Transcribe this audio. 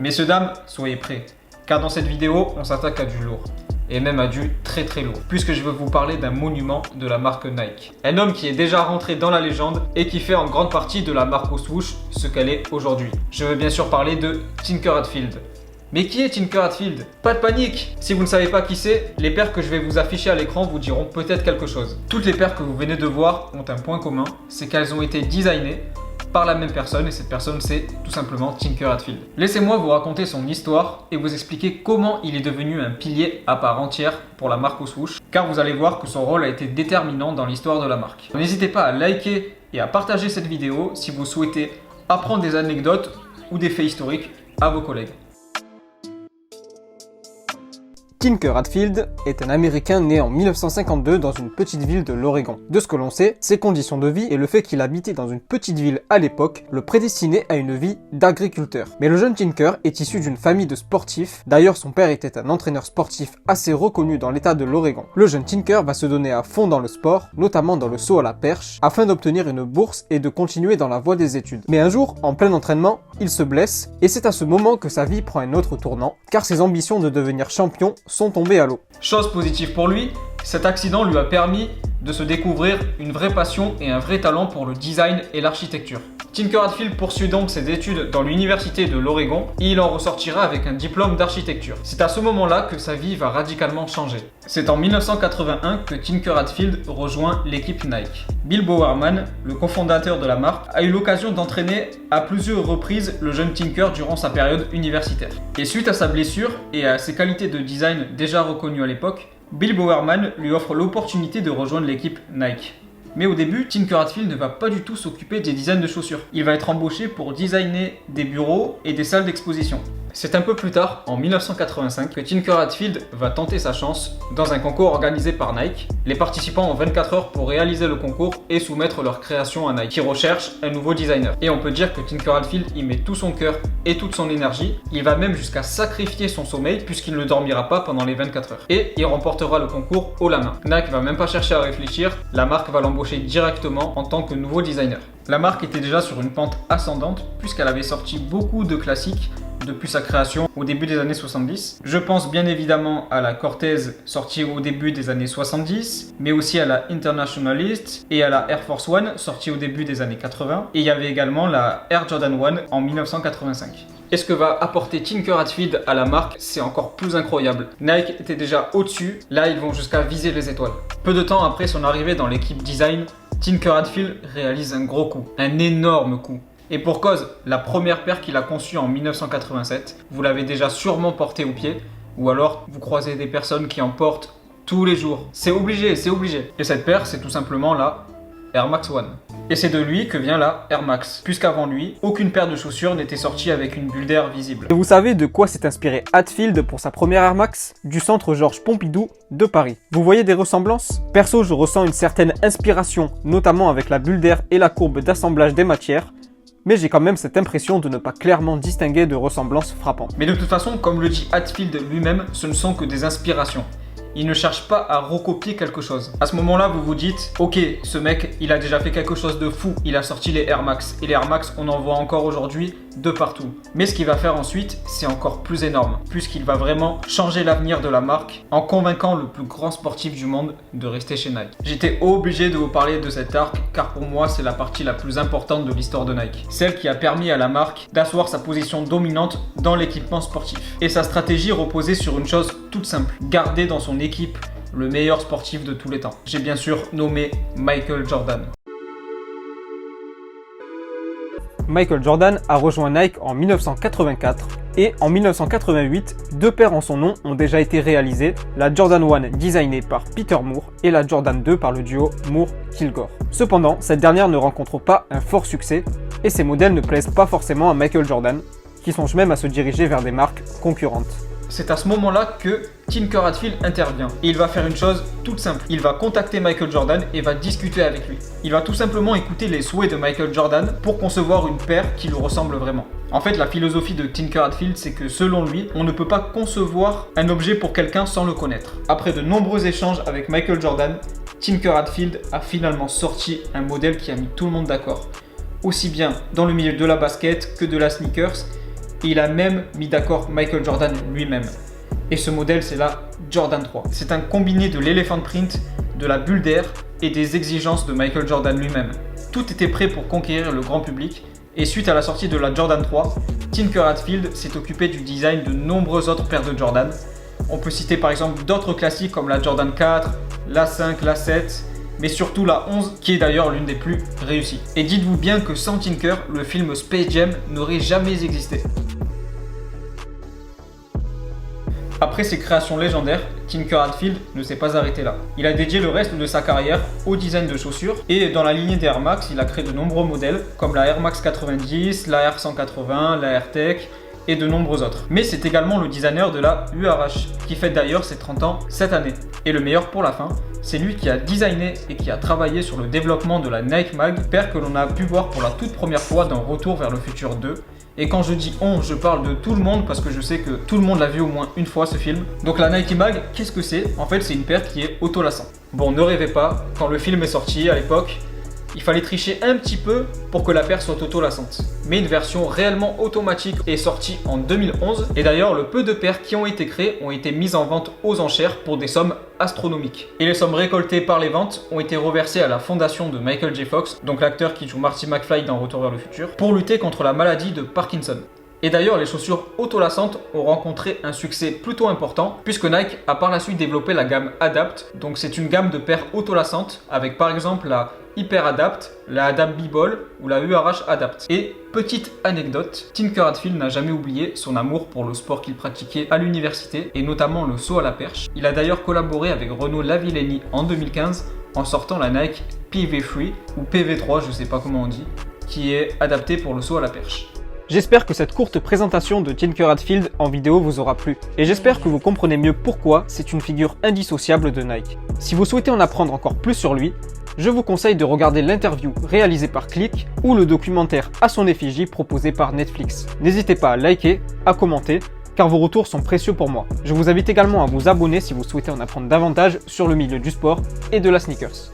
Messieurs, dames, soyez prêts, car dans cette vidéo, on s'attaque à du lourd, et même à du très très lourd, puisque je veux vous parler d'un monument de la marque Nike. Un homme qui est déjà rentré dans la légende et qui fait en grande partie de la marque au swoosh ce qu'elle est aujourd'hui. Je veux bien sûr parler de Tinker Hatfield. Mais qui est Tinker Hatfield? Pas de panique! Si vous ne savez pas qui c'est, les paires que je vais vous afficher à l'écran vous diront peut-être quelque chose. Toutes les paires que vous venez de voir ont un point commun, c'est qu'elles ont été designées par la même personne, et cette personne c'est tout simplement Tinker Hatfield. Laissez-moi vous raconter son histoire et vous expliquer comment il est devenu un pilier à part entière pour la marque au swoosh, car vous allez voir que son rôle a été déterminant dans l'histoire de la marque. N'hésitez pas à liker et à partager cette vidéo si vous souhaitez apprendre des anecdotes ou des faits historiques à vos collègues. Tinker Hatfield est un Américain né en 1952 dans une petite ville de l'Oregon. De ce que l'on sait, ses conditions de vie et le fait qu'il habitait dans une petite ville à l'époque le prédestinaient à une vie d'agriculteur. Mais le jeune Tinker est issu d'une famille de sportifs. D'ailleurs, son père était un entraîneur sportif assez reconnu dans l'état de l'Oregon. Le jeune Tinker va se donner à fond dans le sport, notamment dans le saut à la perche, afin d'obtenir une bourse et de continuer dans la voie des études. Mais un jour, en plein entraînement, il se blesse et c'est à ce moment que sa vie prend un autre tournant, car ses ambitions de devenir champion sont tombés à l'eau. Chose positive pour lui, cet accident lui a permis de se découvrir une vraie passion et un vrai talent pour le design et l'architecture. Tinker Hatfield poursuit donc ses études dans l'université de l'Oregon et il en ressortira avec un diplôme d'architecture. C'est à ce moment-là que sa vie va radicalement changer. C'est en 1981 que Tinker Hatfield rejoint l'équipe Nike. Bill Bowerman, le cofondateur de la marque, a eu l'occasion d'entraîner à plusieurs reprises le jeune Tinker durant sa période universitaire. Et suite à sa blessure et à ses qualités de design déjà reconnues à l'époque, Bill Bowerman lui offre l'opportunité de rejoindre l'équipe Nike. Mais au début, Tinker Hatfield ne va pas du tout s'occuper des designs de chaussures. Il va être embauché pour designer des bureaux et des salles d'exposition. C'est un peu plus tard, en 1985, que Tinker Hatfield va tenter sa chance dans un concours organisé par Nike. Les participants ont 24 heures pour réaliser le concours et soumettre leur création à Nike, qui recherche un nouveau designer. Et on peut dire que Tinker Hatfield y met tout son cœur et toute son énergie. Il va même jusqu'à sacrifier son sommeil puisqu'il ne dormira pas pendant les 24 heures. Et il remportera le concours haut la main. Nike va même pas chercher à réfléchir, la marque va l'embaucher directement en tant que nouveau designer. La marque était déjà sur une pente ascendante puisqu'elle avait sorti beaucoup de classiques depuis sa création au début des années 70. Je pense bien évidemment à la Cortez sortie au début des années 70, mais aussi à la Internationalist et à la Air Force One sortie au début des années 80. Et il y avait également la Air Jordan 1 en 1985. Et ce que va apporter Tinker Hatfield à la marque, c'est encore plus incroyable. Nike était déjà au-dessus, là ils vont jusqu'à viser les étoiles. Peu de temps après son arrivée dans l'équipe design, Tinker Hatfield réalise un gros coup, un énorme coup. Et pour cause, la première paire qu'il a conçue en 1987, vous l'avez déjà sûrement portée au pied, ou alors vous croisez des personnes qui en portent tous les jours. C'est obligé, c'est obligé. Et cette paire, c'est tout simplement la Air Max 1. Et c'est de lui que vient la Air Max, puisqu'avant lui, aucune paire de chaussures n'était sortie avec une bulle d'air visible. Et vous savez de quoi s'est inspiré Hatfield pour sa première Air Max? Du centre Georges Pompidou de Paris. Vous voyez des ressemblances? Perso, je ressens une certaine inspiration, notamment avec la bulle d'air et la courbe d'assemblage des matières, mais j'ai quand même cette impression de ne pas clairement distinguer de ressemblances frappantes. Mais de toute façon, comme le dit Hatfield lui-même, ce ne sont que des inspirations. Il ne cherche pas à recopier quelque chose. À ce moment-là, vous vous dites, ok, ce mec, il a déjà fait quelque chose de fou. Il a sorti les Air Max. Et les Air Max, on en voit encore aujourd'hui de partout. Mais ce qu'il va faire ensuite, c'est encore plus énorme, puisqu'il va vraiment changer l'avenir de la marque en convainquant le plus grand sportif du monde de rester chez Nike. J'étais obligé de vous parler de cet arc, car pour moi, c'est la partie la plus importante de l'histoire de Nike. Celle qui a permis à la marque d'asseoir sa position dominante dans l'équipement sportif. Et sa stratégie reposait sur une chose toute simple, garder dans son équipe le meilleur sportif de tous les temps. J'ai bien sûr nommé Michael Jordan. Michael Jordan a rejoint Nike en 1984 et en 1988, deux paires en son nom ont déjà été réalisées, la Jordan 1 designée par Peter Moore et la Jordan 2 par le duo Moore-Kilgore. Cependant, cette dernière ne rencontre pas un fort succès et ces modèles ne plaisent pas forcément à Michael Jordan, qui songe même à se diriger vers des marques concurrentes. C'est à ce moment-là que Tinker Hatfield intervient. Et il va faire une chose toute simple. Il va contacter Michael Jordan et va discuter avec lui. Il va tout simplement écouter les souhaits de Michael Jordan pour concevoir une paire qui lui ressemble vraiment. En fait, la philosophie de Tinker Hatfield, c'est que selon lui, on ne peut pas concevoir un objet pour quelqu'un sans le connaître. Après de nombreux échanges avec Michael Jordan, Tinker Hatfield a finalement sorti un modèle qui a mis tout le monde d'accord. Aussi bien dans le milieu de la basket que de la sneakers. Et il a même mis d'accord Michael Jordan lui-même. Et ce modèle, c'est la Jordan 3. C'est un combiné de l'elephant print, de la bulle d'air et des exigences de Michael Jordan lui-même. Tout était prêt pour conquérir le grand public. Et suite à la sortie de la Jordan 3, Tinker Hatfield s'est occupé du design de nombreuses autres paires de Jordan. On peut citer par exemple d'autres classiques comme la Jordan 4, la 5, la 7, mais surtout la 11 qui est d'ailleurs l'une des plus réussies. Et dites-vous bien que sans Tinker, le film Space Jam n'aurait jamais existé. Après ses créations légendaires, Tinker Hatfield ne s'est pas arrêté là. Il a dédié le reste de sa carrière au design de chaussures et dans la lignée des Air Max, il a créé de nombreux modèles comme la Air Max 90, la Air 180, la Air Tech et de nombreux autres. Mais c'est également le designer de la URH qui fête d'ailleurs ses 30 ans cette année. Et le meilleur pour la fin, c'est lui qui a designé et qui a travaillé sur le développement de la Nike Mag, paire que l'on a pu voir pour la toute première fois dans Retour vers le futur 2. Et quand je dis on, je parle de tout le monde parce que je sais que tout le monde l'a vu au moins une fois ce film. Donc la Nike Mag, qu'est-ce que c'est? En fait, c'est une paire qui est auto-lassante. Bon, ne rêvez pas, quand le film est sorti à l'époque, il fallait tricher un petit peu pour que la paire soit auto-lassante. Mais une version réellement automatique est sortie en 2011. Et d'ailleurs, le peu de paires qui ont été créées ont été mises en vente aux enchères pour des sommes astronomiques. Et les sommes récoltées par les ventes ont été reversées à la fondation de Michael J. Fox, donc l'acteur qui joue Marty McFly dans Retour vers le futur, pour lutter contre la maladie de Parkinson. Et d'ailleurs, les chaussures auto-lassantes ont rencontré un succès plutôt important puisque Nike a par la suite développé la gamme Adapt. Donc c'est une gamme de paires auto-lassantes avec par exemple la Hyper Adapt, la Adapt B-Ball ou la URH Adapt. Et petite anecdote, Tinker Hatfield n'a jamais oublié son amour pour le sport qu'il pratiquait à l'université et notamment le saut à la perche. Il a d'ailleurs collaboré avec Renaud Lavillenie en 2015 en sortant la Nike PV3 ou PV3, je sais pas comment on dit, qui est adaptée pour le saut à la perche. J'espère que cette courte présentation de Tinker Hatfield en vidéo vous aura plu, et j'espère que vous comprenez mieux pourquoi c'est une figure indissociable de Nike. Si vous souhaitez en apprendre encore plus sur lui, je vous conseille de regarder l'interview réalisée par Click ou le documentaire à son effigie proposé par Netflix. N'hésitez pas à liker, à commenter, car vos retours sont précieux pour moi. Je vous invite également à vous abonner si vous souhaitez en apprendre davantage sur le milieu du sport et de la sneakers.